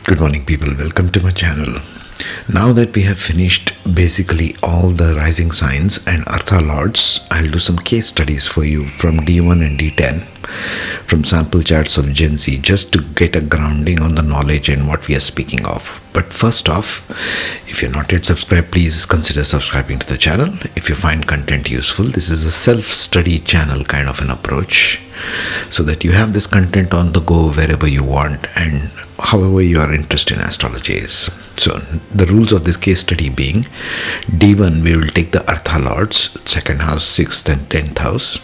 Good morning, people. Welcome to my channel. Now that we have finished basically all the rising signs and Artha Lords, I'll do some case studies for you from D1 and D10 from sample charts of Gen Z just to get a grounding on the knowledge and what we are speaking of. But first off, if you're not yet subscribed, please consider subscribing to the channel. If you find content useful, this is a self-study channel kind of an approach, so that you have this content on the go wherever you want and however you are interested in astrology is. So the rules of this case study being, D1 we will take the Artha Lords, second house, 6th and 10th house.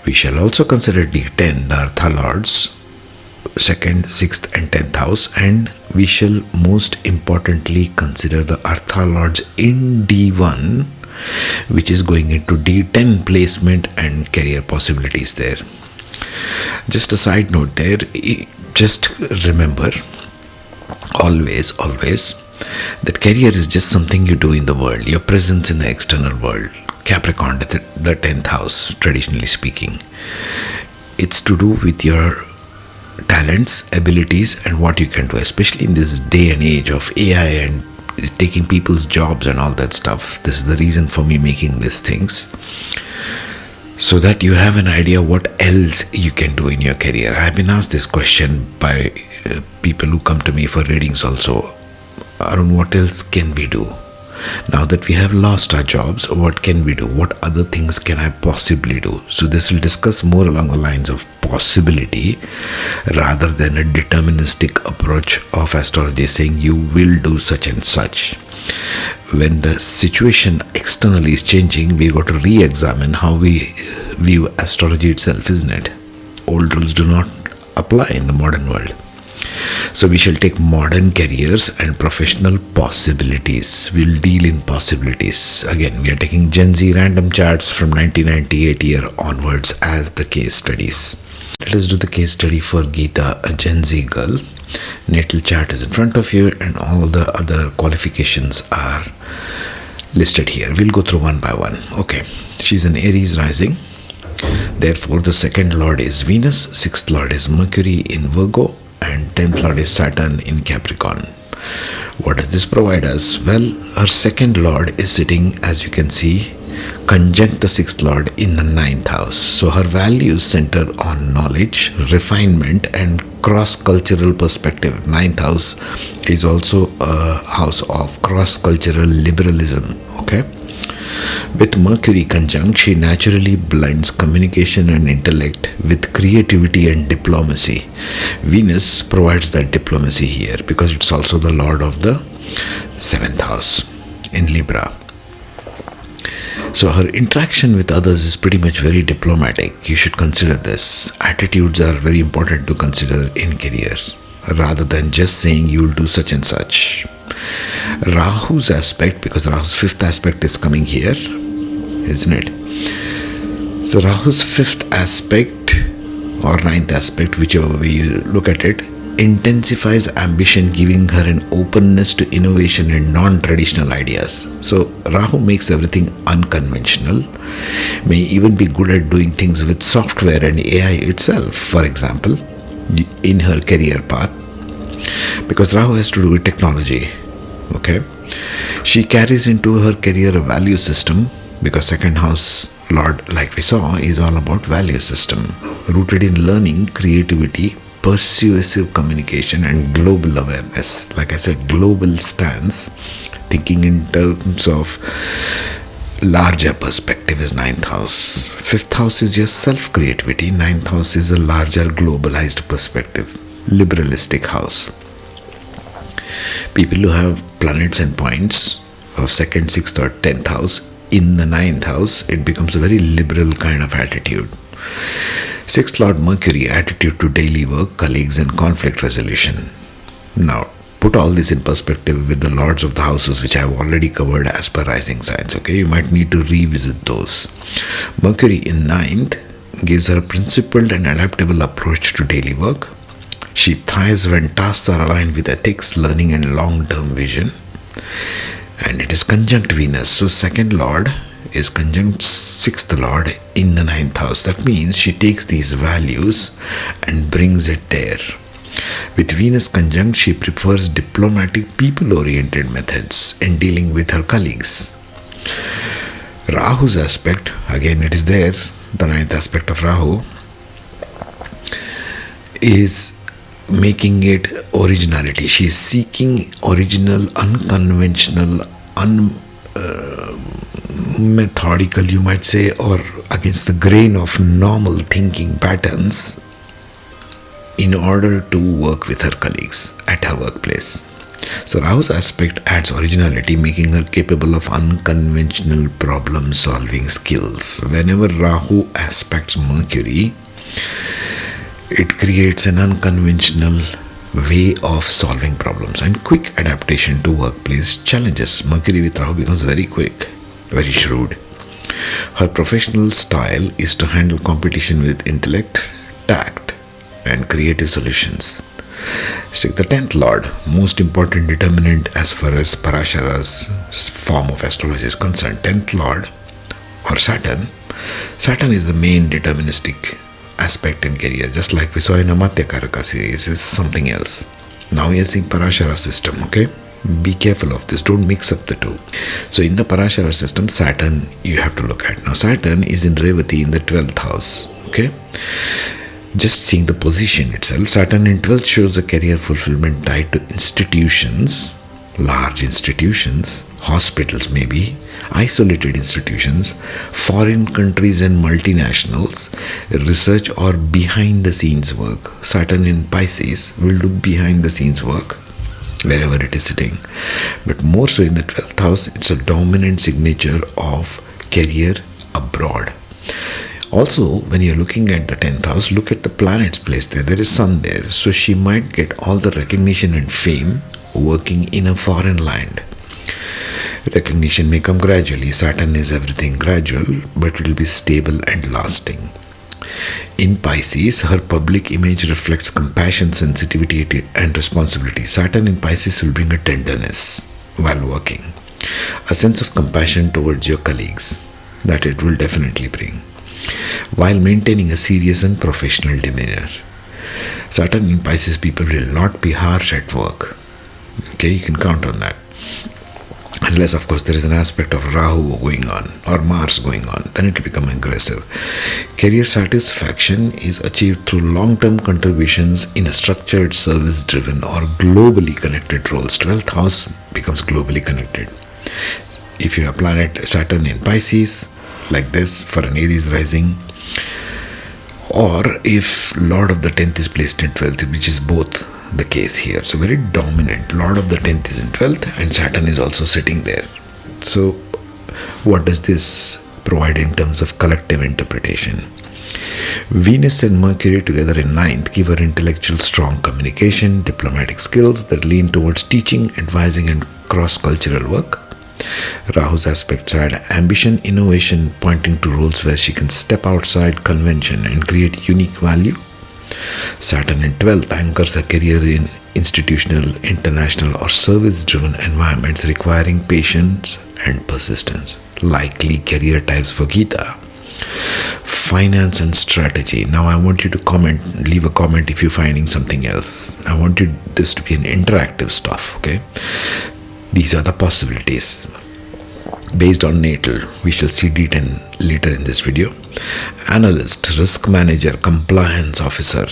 We shall also consider D10, the Artha Lords, second, 6th and 10th house, and we shall most importantly consider the Artha Lords in D1, which is going into D10 placement and career possibilities there. Just a side note there, just remember always that career is just something you do in the world, your presence in the external world. Capricorn, the 10th house, traditionally speaking, it's to do with your talents, abilities, and what you can do, especially in this day and age of AI and taking people's jobs and all that stuff. This is the reason for me making these things, so that you have an idea what else you can do in your career. I have been asked this question by people who come to me for readings also. Arun, what else can we do? Now that we have lost our jobs, what can we do? What other things can I possibly do? So this will discuss more along the lines of possibility rather than a deterministic approach of astrology saying you will do such and such. When the situation externally is changing, we got to re-examine how we view astrology itself, isn't it? Old rules do not apply in the modern world. So we shall take modern careers and professional possibilities. We'll deal in possibilities. Again, we are taking Gen Z random charts from 1998 year onwards as the case studies. Let us do the case study for Gita, a Gen Z girl. Natal chart is in front of you and all the other qualifications are listed here. We'll go through one by one. Okay, she's an Aries rising. Therefore, the second lord is Venus, sixth lord is Mercury in Virgo, and 10th lord is Saturn in Capricorn. What does this provide us? Well, her second lord is sitting, as you can see, conjunct the 6th lord in the 9th house. So her values center on knowledge, refinement, and cross-cultural perspective. 9th house is also a house of cross-cultural liberalism. Okay. With Mercury conjunct, she naturally blends communication and intellect with creativity and diplomacy. Venus provides that diplomacy here because it's also the lord of the 7th house in Libra. So her interaction with others is pretty much very diplomatic. You should consider this. Attitudes are very important to consider in career, rather than just saying you will do such and such. Rahu's aspect, because Rahu's 5th aspect is coming here, isn't it? So Rahu's 5th aspect or 9th aspect, whichever way you look at it, intensifies ambition, giving her an openness to innovation and non-traditional ideas. So Rahu makes everything unconventional, may even be good at doing things with software and AI itself, for example, in her career path, because Rahu has to do with technology. Okay, she carries into her career a value system, because second house lord, like we saw, is all about value system rooted in learning, creativity, persuasive communication, and global awareness. Like I said, global stance, thinking in terms of larger perspective is 9th house. 5th house is your self-creativity. 9th house is a larger globalized perspective, liberalistic house. People who have planets and points of 2nd, 6th or 10th house in the 9th house, it becomes a very liberal kind of attitude. 6th lord Mercury, attitude to daily work, colleagues and conflict resolution. Now, put all this in perspective with the lords of the houses, which I have already covered as per rising signs. Okay, you might need to revisit those. Mercury in 9th gives her a principled and adaptable approach to daily work. She thrives when tasks are aligned with ethics, learning and long-term vision. And it is conjunct Venus. So second lord is conjunct 6th lord in the 9th house. That means she takes these values and brings it there. With Venus conjunct, she prefers diplomatic, people-oriented methods in dealing with her colleagues. Rahu's aspect, again it is there, the ninth aspect of Rahu, is making it originality. She is seeking original, unconventional, methodical, you might say, or against the grain of normal thinking patterns in order to work with her colleagues at her workplace. So Rahu's aspect adds originality, making her capable of unconventional problem solving skills. Whenever Rahu aspects Mercury, it creates an unconventional way of solving problems and quick adaptation to workplace challenges. Mercury with Rahu becomes very quick, very shrewd. Her professional style is to handle competition with intellect, tact, and creative solutions. So the 10th Lord, most important determinant as far as Parashara's form of astrology is concerned. 10th Lord, or Saturn. Saturn is the main deterministic aspect in career, just like we saw in Amatya Karaka series, is something else. Now we are seeing Parashara system, okay? Be careful of this, don't mix up the two. So in the Parashara system, Saturn you have to look at. Now Saturn is in Revati in the 12th house, okay? Just seeing the position itself, Saturn in 12th shows a career fulfillment tied to institutions, large institutions, hospitals maybe, isolated institutions, foreign countries and multinationals, research or behind the scenes work. Saturn in Pisces will do behind the scenes work wherever it is sitting. But more so in the 12th house, it's a dominant signature of career abroad. Also, when you're looking at the 10th house, look at the planets placed there. There is Sun there. So she might get all the recognition and fame working in a foreign land. Recognition may come gradually. Saturn is everything gradual, but it will be stable and lasting. In Pisces, her public image reflects compassion, sensitivity, and responsibility. Saturn in Pisces will bring a tenderness while working, a sense of compassion towards your colleagues that it will definitely bring, while maintaining a serious and professional demeanor. Saturn in Pisces people will not be harsh at work. Okay, you can count on that. Unless, of course, there is an aspect of Rahu going on or Mars going on, then it will become aggressive. Career satisfaction is achieved through long-term contributions in a structured, service-driven or globally connected roles. 12th house becomes globally connected. If you have planet Saturn in Pisces, like this for an Aries rising, or if Lord of the 10th is placed in 12th, which is both the case here. So very dominant. Lord of the 10th is in 12th and Saturn is also sitting there. So what does this provide in terms of collective interpretation? Venus and Mercury together in 9th give her intellectual strong communication, diplomatic skills that lean towards teaching, advising and cross-cultural work. Rahu's aspects add ambition, innovation, pointing to roles where she can step outside convention and create unique value. Saturn in 12th anchors her career in institutional, international or service-driven environments requiring patience and persistence. Likely career types for Gita. Finance and strategy. Now I want you to comment, leave a comment if you're finding something else. I want this to be an interactive stuff, okay? These are the possibilities. Based on Natal, we shall see D10 later in this video. Analyst, risk manager, compliance officer,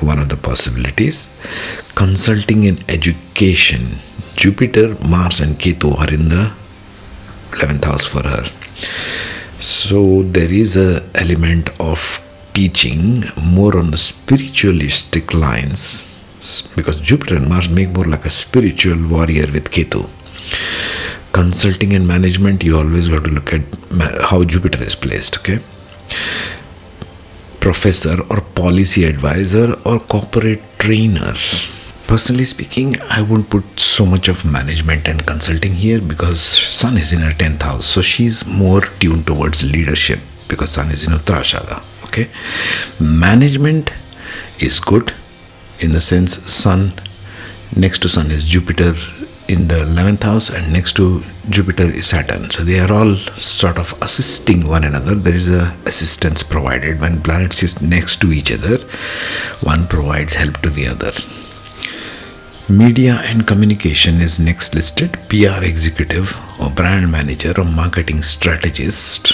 one of the possibilities. Consulting in education, Jupiter, Mars and Ketu are in the 11th house for her. So there is a element of teaching more on the spiritualistic lines, because Jupiter and Mars make more like a spiritual warrior with Ketu. Consulting and management, you always got to look at how Jupiter is placed, okay? Professor or policy advisor or corporate trainer. Personally speaking, I won't put so much of management and consulting here because Sun is in her 10th house. So she's more tuned towards leadership because Sun is in Uttarashada, okay? Management is good in the sense Sun, next to Sun is Jupiter in the 11th house, and next to Jupiter is Saturn. So they are all sort of assisting one another. There is a assistance provided. When planets is next to each other, one provides help to the other. Media and communication is next listed. PR executive or brand manager or marketing strategist.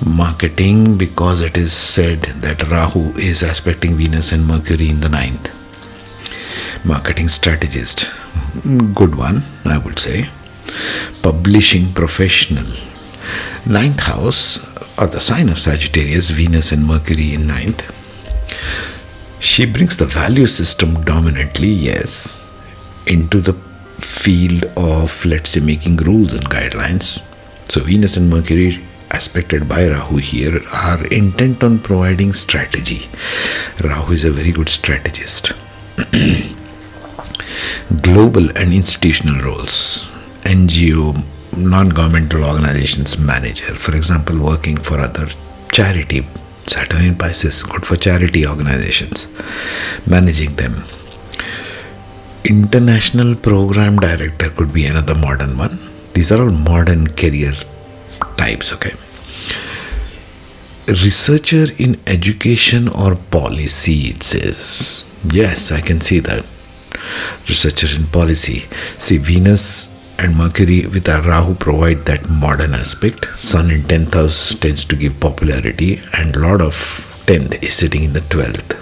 Marketing, because it is said that Rahu is aspecting Venus and Mercury in the 9th. Marketing strategist, good one, I would say. Publishing professional. 9th house, or the sign of Sagittarius, Venus and Mercury in 9th. She brings the value system dominantly, yes, into the field of, let's say, making rules and guidelines. So Venus and Mercury, aspected by Rahu here, are intent on providing strategy. Rahu is a very good strategist. Global and institutional roles. NGO, non-governmental organizations manager. For example, working for other charity. Saturn in Pisces, good for charity organizations. Managing them. International program director could be another modern one. These are all modern career types, okay. Researcher in education or policy, it says. Yes, I can see that. Researcher in policy. See, Venus and Mercury with our Rahu provide that modern aspect. Sun in 10th house tends to give popularity, and Lord of 10th is sitting in the 12th.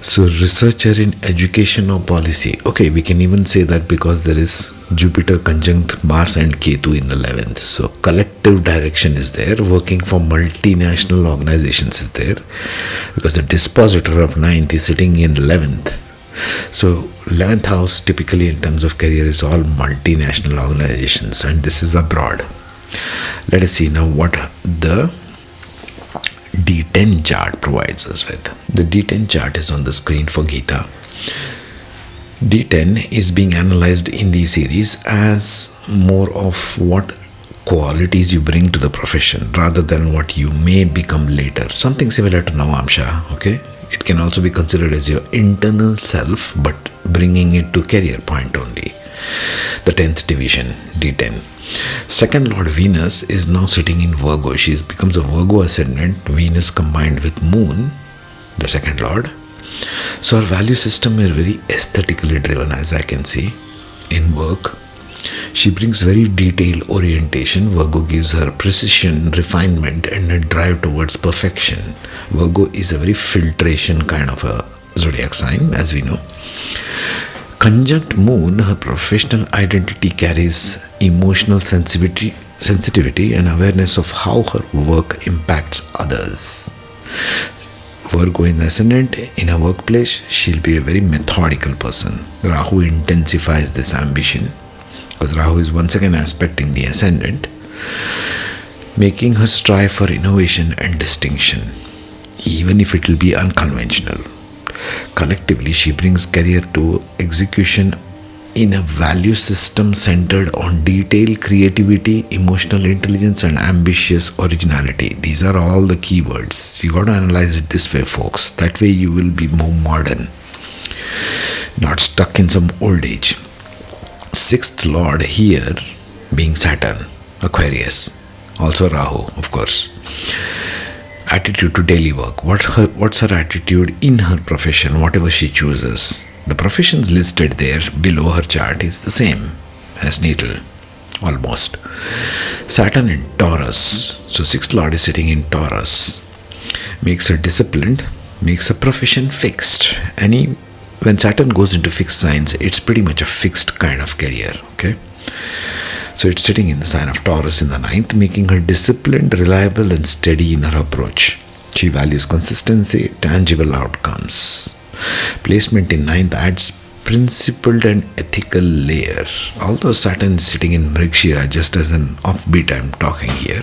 So researcher in education or policy. Okay, we can even say that because there is Jupiter conjunct Mars and Ketu in the 11th. So collective direction is there. Working for multinational organizations is there, because the dispositor of 9th is sitting in 11th. So 11th house typically in terms of career is all multinational organizations, and this is abroad. Let us see now what the D10 chart provides us with. The D10 chart is on the screen for Gita. D10 is being analyzed in the series as more of what qualities you bring to the profession rather than what you may become later. Something similar to Navamsha, okay? It can also be considered as your internal self, but bringing it to career point only. The 10th division, D10. Second Lord Venus is now sitting in Virgo. She becomes a Virgo ascendant. Venus combined with Moon, the second Lord. So her value system is very aesthetically driven, as I can see, in work. She brings very detailed orientation. Virgo gives her precision, refinement, and a drive towards perfection. Virgo is a very filtration kind of a zodiac sign, as we know. Conjunct Moon, her professional identity carries emotional sensitivity and awareness of how her work impacts others. Virgo in the ascendant, in her workplace, she'll be a very methodical person. Rahu intensifies this ambition, because Rahu is once again aspecting the ascendant, making her strive for innovation and distinction, even if it will be unconventional. Collectively, she brings career to execution in a value system centered on detail, creativity, emotional intelligence, and ambitious originality. These are all the keywords. You got to analyze it this way, folks. That way you will be more modern, not stuck in some old age. Sixth Lord here being Saturn, Aquarius, also Rahu, of course. Attitude to daily work. What's her attitude in her profession, whatever she chooses? The professions listed there below her chart is the same as Natal, almost. Saturn in Taurus. So sixth Lord is sitting in Taurus. Makes her disciplined, makes her profession fixed. When Saturn goes into fixed signs, it's pretty much a fixed kind of career, okay? So it's sitting in the sign of Taurus in the 9th, making her disciplined, reliable, and steady in her approach. She values consistency, tangible outcomes. Placement in 9th adds principled and ethical layer. Although Saturn is sitting in Mrigashira, just as an offbeat I'm talking here.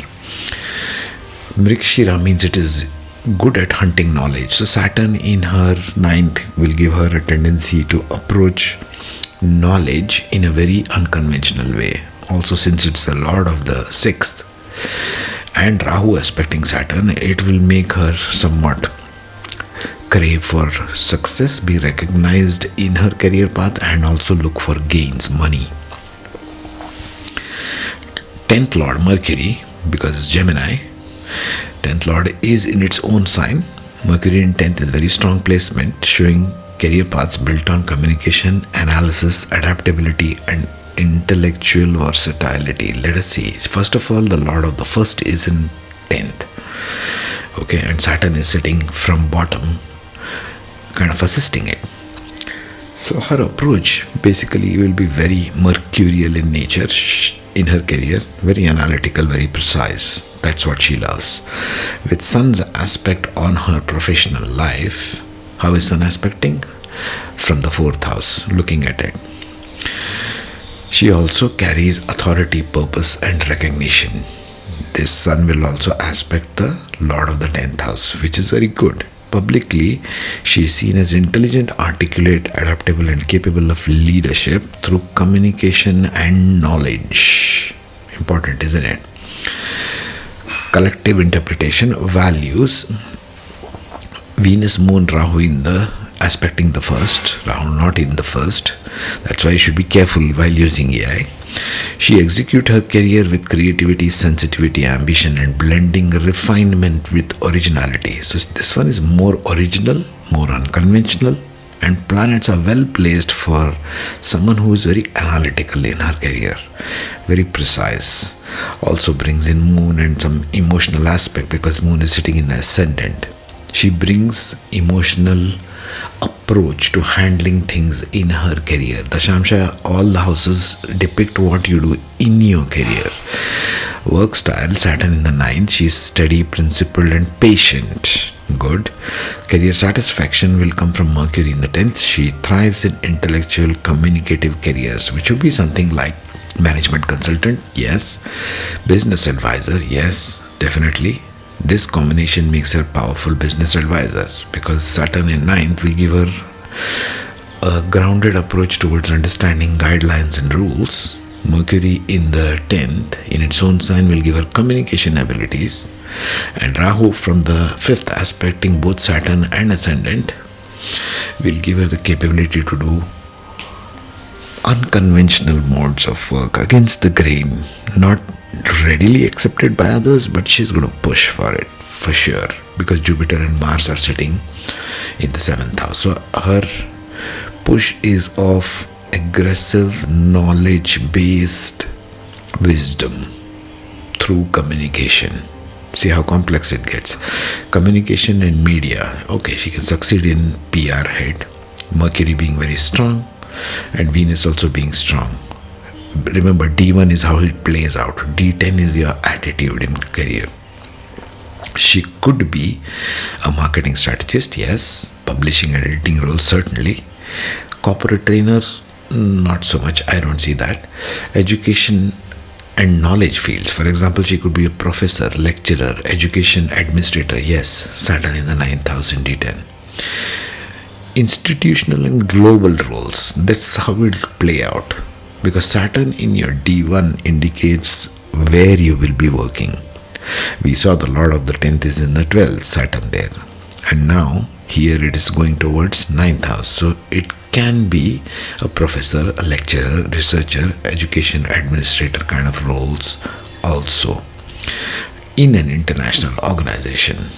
Mrigashira means it is good at hunting knowledge. So Saturn in her 9th will give her a tendency to approach knowledge in a very unconventional way. Also, since it's the Lord of the 6th and Rahu aspecting Saturn, it will make her somewhat crave for success, be recognized in her career path, and also look for gains, money. 10th Lord Mercury, because it's Gemini, 10th Lord is in its own sign. Mercury in 10th is very strong placement, showing career paths built on communication, analysis, adaptability, and intellectual versatility. Let us see. First of all, the Lord of the first is in 10th. Okay, and Saturn is sitting from bottom, kind of assisting it. So her approach basically will be very mercurial in nature in her career, very analytical, very precise. That's what she loves. With Sun's aspect on her professional life, how is Sun aspecting? From the 4th house, looking at it. She also carries authority, purpose, and recognition. This Sun will also aspect the Lord of the 10th house, which is very good. Publicly, she is seen as intelligent, articulate, adaptable, and capable of leadership through communication and knowledge. Important, isn't it? Collective interpretation, values. Venus, Moon, Rahu in the aspecting the first, Rahu not in the first. That's why you should be careful while using AI. She executes her career with creativity, sensitivity, ambition, and blending refinement with originality. So this one is more original, more unconventional, and planets are well placed for someone who is very analytical in her career, very precise. Also brings in Moon and some emotional aspect because Moon is sitting in the ascendant. She brings emotional approach to handling things in her career. Dashamsha, all the houses depict what you do in your career. Work style, Saturn in the 9th, she is steady, principled, and patient. Good. Career satisfaction will come from Mercury in the 10th. She thrives in intellectual, communicative careers, which would be something like management consultant, yes. Business advisor, yes, definitely. This combination makes her powerful business advisor because Saturn in 9th will give her a grounded approach towards understanding guidelines and rules. Mercury in the 10th, in its own sign, will give her communication abilities. And Rahu from the 5th, aspecting both Saturn and Ascendant, will give her the capability to do unconventional modes of work against the grain, not readily accepted by others, but she's going to push for it for sure because Jupiter and Mars are sitting in the 7th house. So her push is of aggressive, knowledge-based wisdom through communication. See how complex it gets. Communication and media. Okay, she can succeed in PR head. Mercury being very strong and Venus also being strong. Remember, D1 is how it plays out. D10 is your attitude in career. She could be a marketing strategist, yes. Publishing and editing role, certainly. Corporate trainer, not so much. I don't see that. Education and knowledge fields. For example, she could be a professor, lecturer, education administrator, yes. Saturn in the 9th house in D10. Institutional and global roles. That's how it will play out. Because Saturn in your D1 indicates where you will be working. We saw the Lord of the 10th is in the 12th, Saturn there. And now, here it is going towards 9th house. So, it can be a professor, a lecturer, researcher, education administrator kind of roles also in an international organization.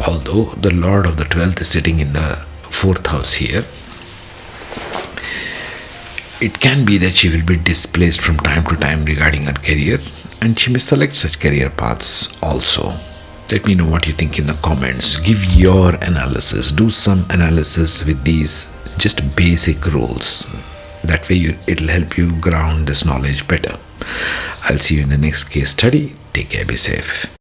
Although the Lord of the 12th is sitting in the 4th house here, it can be that she will be displaced from time to time regarding her career and she may select such career paths also. Let me know what you think in the comments. Give your analysis. Do some analysis with these just basic rules. That way it'll help you ground this knowledge better. I'll see you in the next case study. Take care, be safe.